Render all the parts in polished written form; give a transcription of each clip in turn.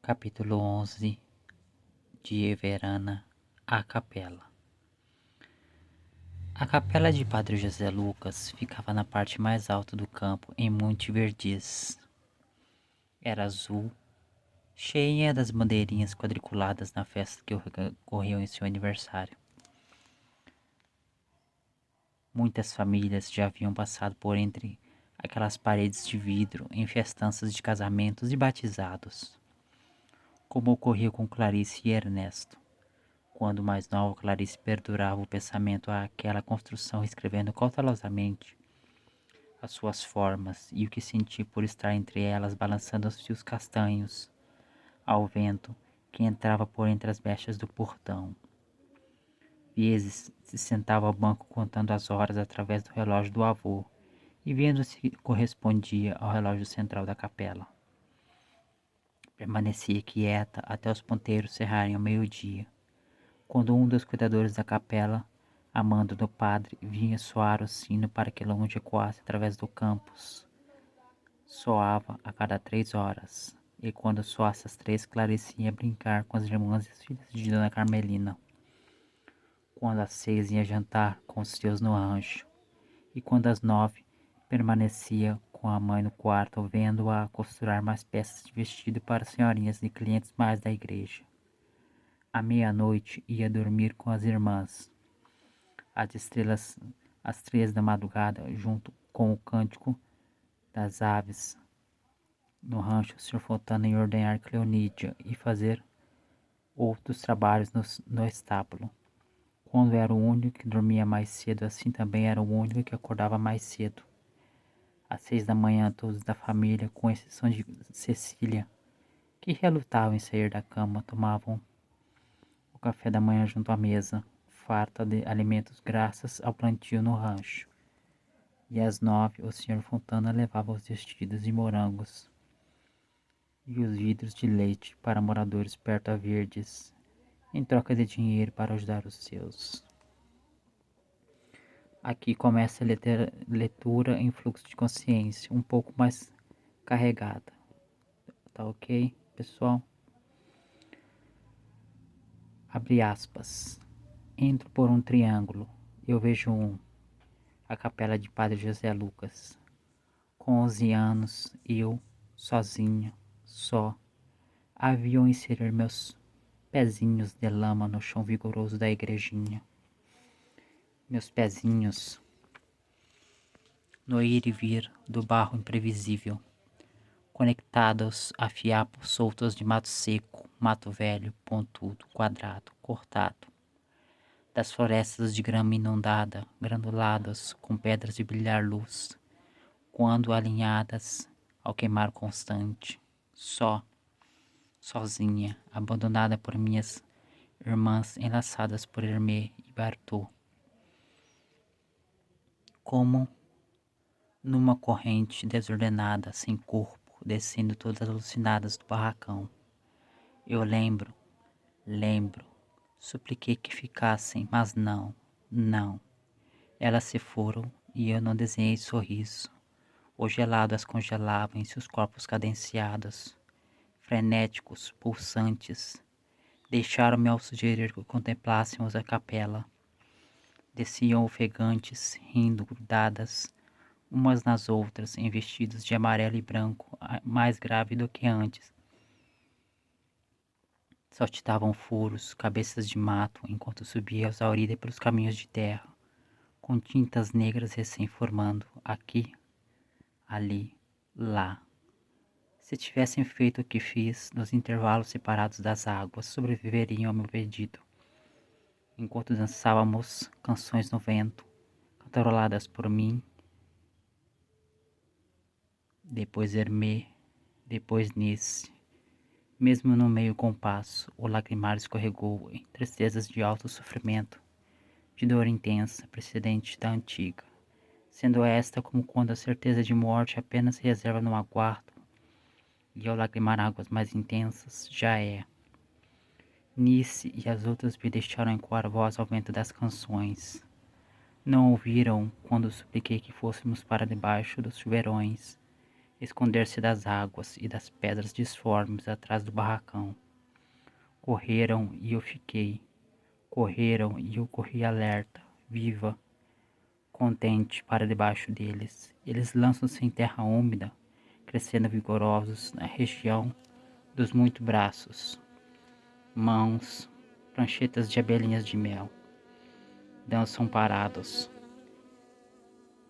Capítulo 11 de Everana, a Capela. A capela de Padre José Lucas ficava na parte mais alta do campo, em Monte Verdiz. Era azul, cheia das bandeirinhas quadriculadas na festa que ocorreu em seu aniversário. Muitas famílias já haviam passado por entre aquelas paredes de vidro em festanças de casamentos e batizados, como ocorreu com Clarice e Ernesto. Quando mais nova, Clarice perdurava o pensamento àquela construção, escrevendo cautelosamente as suas formas e o que sentia por estar entre elas, balançando os fios castanhos ao vento que entrava por entre as brechas do portão. Vezes se sentava ao banco contando as horas através do relógio do avô e vendo se correspondia ao relógio central da capela. Permanecia quieta até os ponteiros cerrarem ao meio-dia, quando um dos cuidadores da capela, amando do padre, vinha soar o sino para que longe ecoasse através do campus. Soava a cada 3 horas, e quando soasse às 3, Clarice ia brincar com as irmãs e as filhas de Dona Carmelina. Quando às 6 ia jantar com os seus no rancho, e quando às 9 permanecia com a mãe no quarto, vendo-a costurar mais peças de vestido para senhorinhas e clientes mais da igreja. À meia-noite ia dormir com as irmãs. As estrelas, às 3 da madrugada, junto com o cântico das aves, no rancho, o Sr. Fontana ia ordenhar Cleonídia e fazer outros trabalhos no estábulo. Quando era o único que dormia mais cedo, assim também era o único que acordava mais cedo. Às 6 da manhã, todos da família, com exceção de Cecília, que relutava em sair da cama, tomavam o café da manhã junto à mesa, farta de alimentos graças ao plantio no rancho. E às 9, o Sr. Fontana levava os vestidos e morangos e os vidros de leite para moradores perto a Verdes, em troca de dinheiro para ajudar os seus. Aqui começa a leitura em fluxo de consciência, um pouco mais carregada. Tá ok, pessoal? Abre aspas. Entro por um triângulo. Eu vejo a capela de Padre José Lucas. Com 11 anos, eu, sozinho, só, haviam inserir meus pezinhos de lama no chão vigoroso da igrejinha. Meus pezinhos no ir e vir do barro imprevisível, conectados a fiapos soltos de mato seco, mato velho, pontudo, quadrado, cortado, das florestas de grama inundada, granuladas com pedras de brilhar luz, quando alinhadas ao queimar constante, sozinha, abandonada por minhas irmãs enlaçadas por Hermé e Bartô, como numa corrente desordenada, sem corpo, descendo todas alucinadas do barracão. Eu lembro, supliquei que ficassem, mas não. Elas se foram e eu não desenhei sorriso. O gelado as congelava em seus corpos cadenciados, frenéticos, pulsantes. Deixaram-me ao sugerir que contemplássemos a capela. Desciam ofegantes, rindo, grudadas, umas nas outras, em vestidos de amarelo e branco, mais grave do que antes. Saltitavam furos, cabeças de mato, enquanto subia a Zaurida pelos caminhos de terra, com tintas negras recém-formando, aqui, ali, lá. Se tivessem feito o que fiz, nos intervalos separados das águas, sobreviveriam ao meu pedido. Enquanto dançávamos canções no vento, cantaroladas por mim, depois Hermé, depois Nice. Mesmo no meio compasso, o lagrimar escorregou em tristezas de alto sofrimento, de dor intensa, precedente da antiga, sendo esta como quando a certeza de morte apenas se reserva no aguardo, e ao lagrimar águas mais intensas, já é. Nice e as outras me deixaram ecoar voz ao vento das canções. Não ouviram quando supliquei que fôssemos para debaixo dos chuveirões, esconder-se das águas e das pedras disformes atrás do barracão. Correram e eu fiquei. Correram e eu corri alerta, viva, contente para debaixo deles. Eles lançam-se em terra úmida, crescendo vigorosos na região dos muitos braços, mãos, pranchetas de abelhinhas de mel. Dançam parados,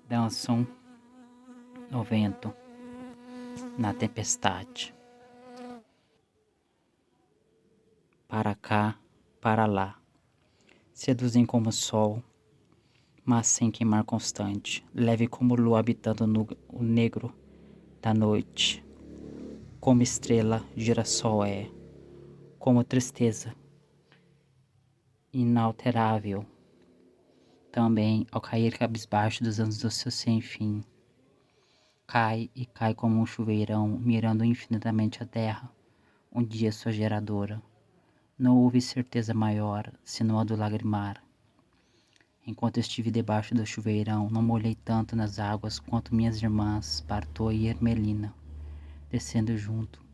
dançam no vento, na tempestade. Para cá, para lá. Seduzem como sol, mas sem queimar constante. Leve como lua habitando o negro da noite. Como estrela, girassol é. Como tristeza, inalterável. Também ao cair cabisbaixo dos anos do seu sem fim. Cai e cai como um chuveirão, mirando infinitamente a terra, um dia sua geradora. Não houve certeza maior, senão a do lagrimar. Enquanto estive debaixo do chuveirão, não molhei tanto nas águas quanto minhas irmãs, Bartô e Ermelina, descendo junto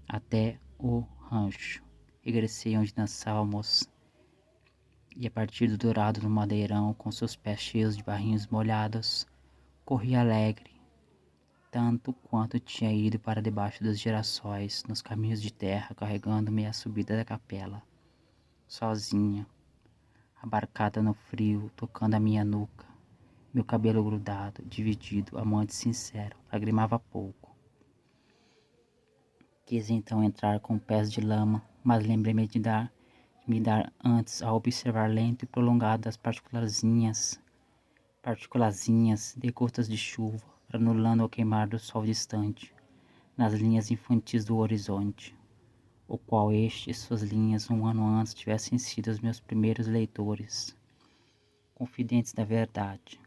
até o rancho. Regressei onde dançávamos, e a partir do dourado no madeirão, com seus pés cheios de barrinhos molhados, corri alegre, tanto quanto tinha ido para debaixo dos girassóis, nos caminhos de terra, carregando-me a subida da capela, sozinha, abarcada no frio, tocando a minha nuca, meu cabelo grudado, dividido, amante sincero, lagrimava pouco. Quis então entrar com pés de lama, mas lembrei-me de me dar antes a observar lento e prolongado as partículazinhas de gotas de chuva, granulando ao queimar do sol distante, nas linhas infantis do horizonte, o qual suas linhas, um ano antes, tivessem sido os meus primeiros leitores, confidentes da verdade,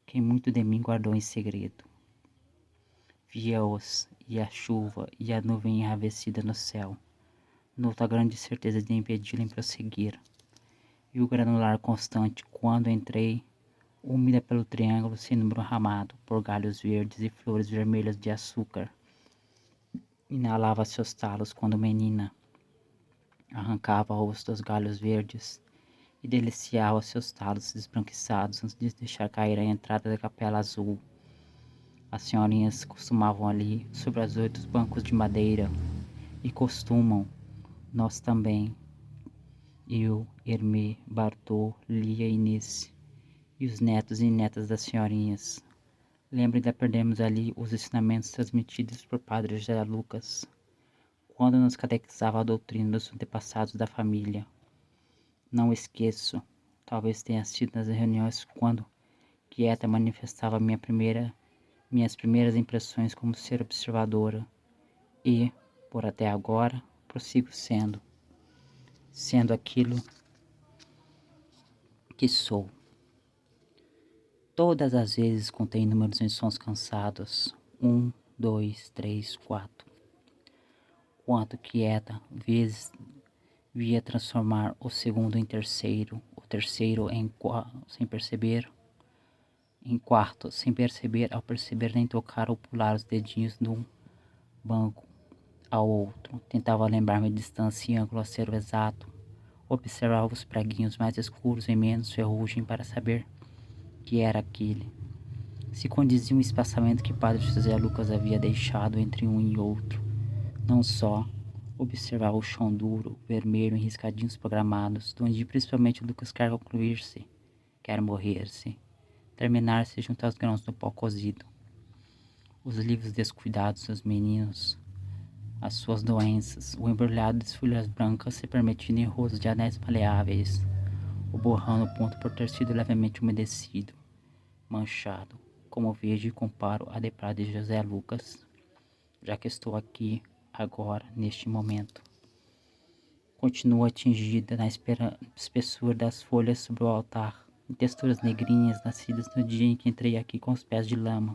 quem muito de mim guardou em segredo. Via-os, e a chuva, e a nuvem enravecida no céu, noto a grande certeza de impedi-lo em prosseguir, e o granular constante, quando entrei, úmida pelo triângulo sem número ramado por galhos verdes e flores vermelhas de açúcar, inalava seus talos quando menina, arrancava-os dos galhos verdes e deliciava seus talos esbranquiçados antes de deixar cair a entrada da capela azul. As senhorinhas costumavam ali, sobre os 8 bancos de madeira, e costumam, nós também, eu, Hermê, Bartô, Lia e Inês, e os netos e netas das senhorinhas. Lembro de aprendermos ali os ensinamentos transmitidos por Padre José Lucas, quando nos catequizava a doutrina dos antepassados da família. Não esqueço, talvez tenha sido nas reuniões quando, quieta, manifestava minhas primeiras impressões como ser observadora e, por até agora, prossigo sendo aquilo que sou. Todas as vezes contei números em sons cansados, 1, 2, 3, 4. Quanto quieta, vezes via transformar o segundo em terceiro, o terceiro sem perceber, em quarto, sem perceber, ao perceber nem tocar ou pular os dedinhos de um banco ao outro. Tentava lembrar-me de distância e ângulo a ser o exato. Observava os preguinhos mais escuros e menos ferrugem para saber que era aquele. Se condizia um espaçamento que Padre José Lucas havia deixado entre um e outro. Não só observava o chão duro, vermelho em riscadinhos programados, onde principalmente Lucas quer concluir-se, quer morrer-se, terminar-se junto aos grãos do pó cozido. Os livros descuidados dos meninos, as suas doenças, o embrulhado de folhas brancas se permitindo em rosas de anéis maleáveis, o borrão no ponto por ter sido levemente umedecido, manchado, como vejo e comparo a de Padre José Lucas, já que estou aqui, agora, neste momento. Continua atingida na espessura das folhas sobre o altar, em texturas negrinhas nascidas no dia em que entrei aqui com os pés de lama.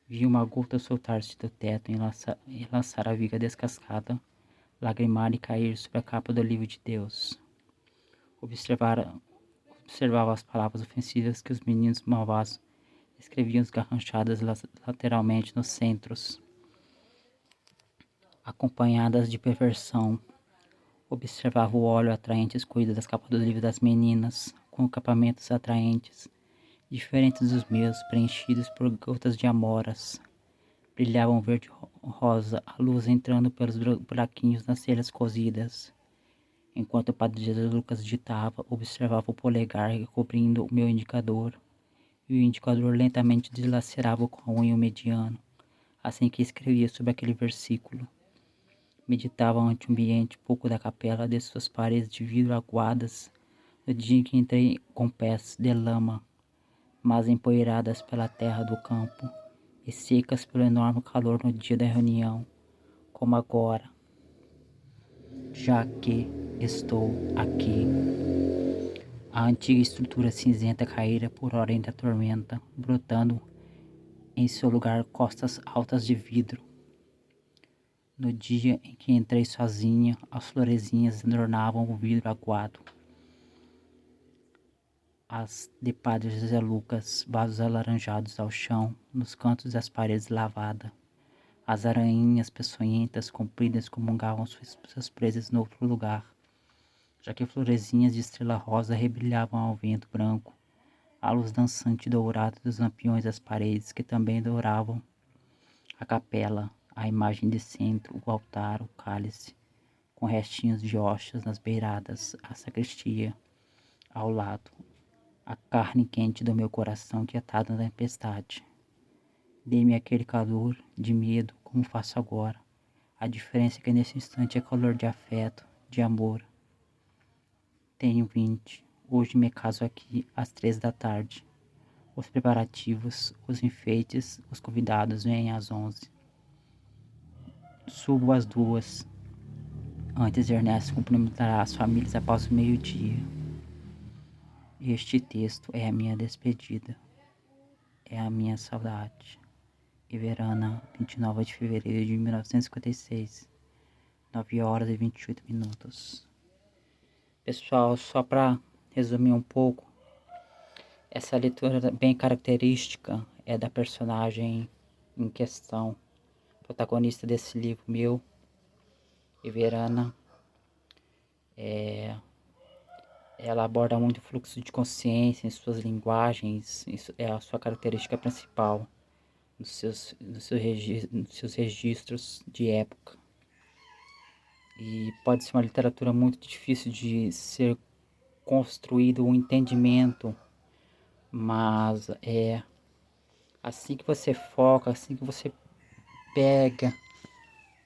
Vi uma gota soltar-se do teto e lançar a viga descascada, lagrimar e cair sobre a capa do livro de Deus. Observava as palavras ofensivas que os meninos malvados escreviam esgarranchadas lateralmente nos centros, acompanhadas de perversão. Observava o óleo atraente escorrido das capas do livro das meninas, com acabamentos atraentes, diferentes dos meus, preenchidos por gotas de amoras. Brilhavam verde-rosa, a luz entrando pelos buraquinhos nas telhas cozidas. Enquanto o padre Jesus Lucas ditava, observava o polegar cobrindo o meu indicador, e o indicador lentamente dilacerava com a unha mediano, assim que escrevia sobre aquele versículo. Meditava ante o ambiente pouco da capela, de suas paredes de vidro aguadas, no dia em que entrei com pés de lama, mas empoeiradas pela terra do campo, e secas pelo enorme calor no dia da reunião, como agora, já que estou aqui. A antiga estrutura cinzenta caíra por hora entre a tormenta, brotando em seu lugar costas altas de vidro. No dia em que entrei sozinha, as florezinhas adornavam o vidro aguado. As de Padre José Lucas, vasos alaranjados ao chão, nos cantos das paredes lavadas. As aranhinhas peçonhentas, compridas, comungavam suas presas no outro lugar, já que florezinhas de estrela rosa rebrilhavam ao vento branco, a luz dançante e dourada dos lampiões das paredes, que também douravam a capela, a imagem de centro, o altar, o cálice, com restinhos de hóstias nas beiradas, a sacristia ao lado, a carne quente do meu coração quietado na tempestade. Dei-me aquele calor de medo, como faço agora. A diferença é que nesse instante é calor de afeto, de amor. Tenho 20. Hoje me caso aqui às 3 da tarde. Os preparativos, os enfeites, os convidados vêm às 11. Subo às 2. Antes Ernesto cumprimentará as famílias após o meio-dia. Este texto é a minha despedida. É a minha saudade. Iverana, 29 de fevereiro de 1956, 9 horas e 28 minutos. Pessoal, só para resumir um pouco, essa leitura bem característica é da personagem em questão, protagonista desse livro meu, Iverana. Ela aborda muito o fluxo de consciência em suas linguagens, isso é a sua característica principal nos seus registros de época. E pode ser uma literatura muito difícil de ser construído um entendimento, mas é assim que você foca, assim que você pega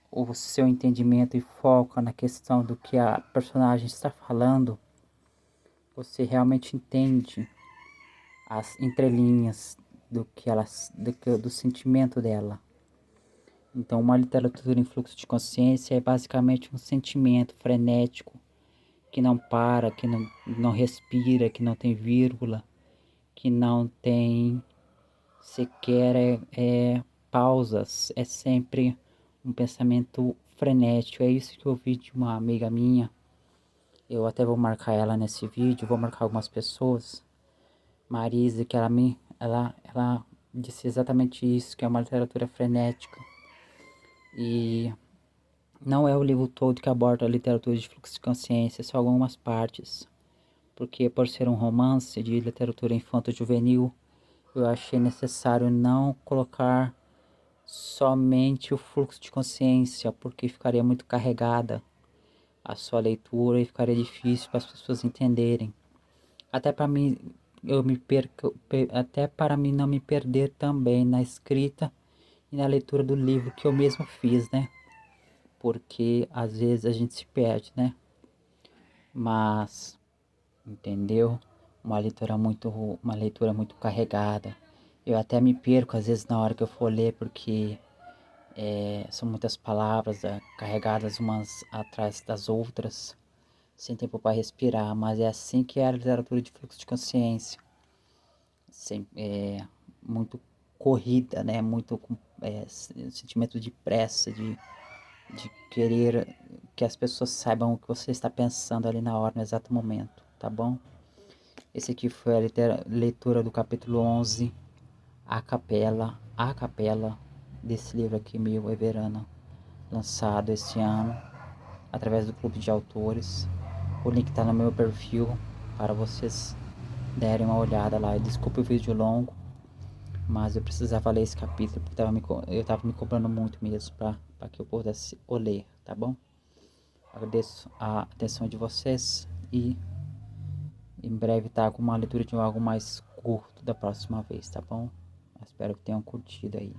o seu entendimento e foca na questão do que a personagem está falando, você realmente entende as entrelinhas do sentimento dela. Então, uma literatura em fluxo de consciência é basicamente um sentimento frenético que não para, que não respira, que não tem vírgula, que não tem sequer pausas. É sempre um pensamento frenético. É isso que eu ouvi de uma amiga minha. Eu até vou marcar ela nesse vídeo, vou marcar algumas pessoas. Marisa, que ela disse exatamente isso, que é uma literatura frenética. E não é o livro todo que aborda a literatura de fluxo de consciência, só algumas partes. Porque por ser um romance de literatura infanto-juvenil, eu achei necessário não colocar somente o fluxo de consciência, porque ficaria muito carregada a sua leitura e ficaria difícil para as pessoas entenderem. Até para mim, até para mim não me perder também na escrita e na leitura do livro que eu mesmo fiz, né? Porque às vezes a gente se perde, né? Mas, entendeu? Uma leitura muito carregada. Eu até me perco às vezes na hora que eu for ler, porque são muitas palavras carregadas umas atrás das outras, sem tempo para respirar. Mas é assim que é a literatura de fluxo de consciência. Muito corrida, né? Muito sentimento de pressa, de querer que as pessoas saibam o que você está pensando ali na hora, no exato momento, tá bom? Esse aqui foi a leitura do capítulo 11 a capela desse livro aqui, meu, Everana, lançado esse ano através do Clube de Autores. O link tá no meu perfil para vocês derem uma olhada lá. Desculpa o vídeo longo, mas eu precisava ler esse capítulo porque eu tava me cobrando muito mesmo para que eu pudesse ler, tá bom? Agradeço a atenção de vocês e em breve tá com uma leitura de algo mais curto da próxima vez, tá bom? Espero que tenham curtido aí.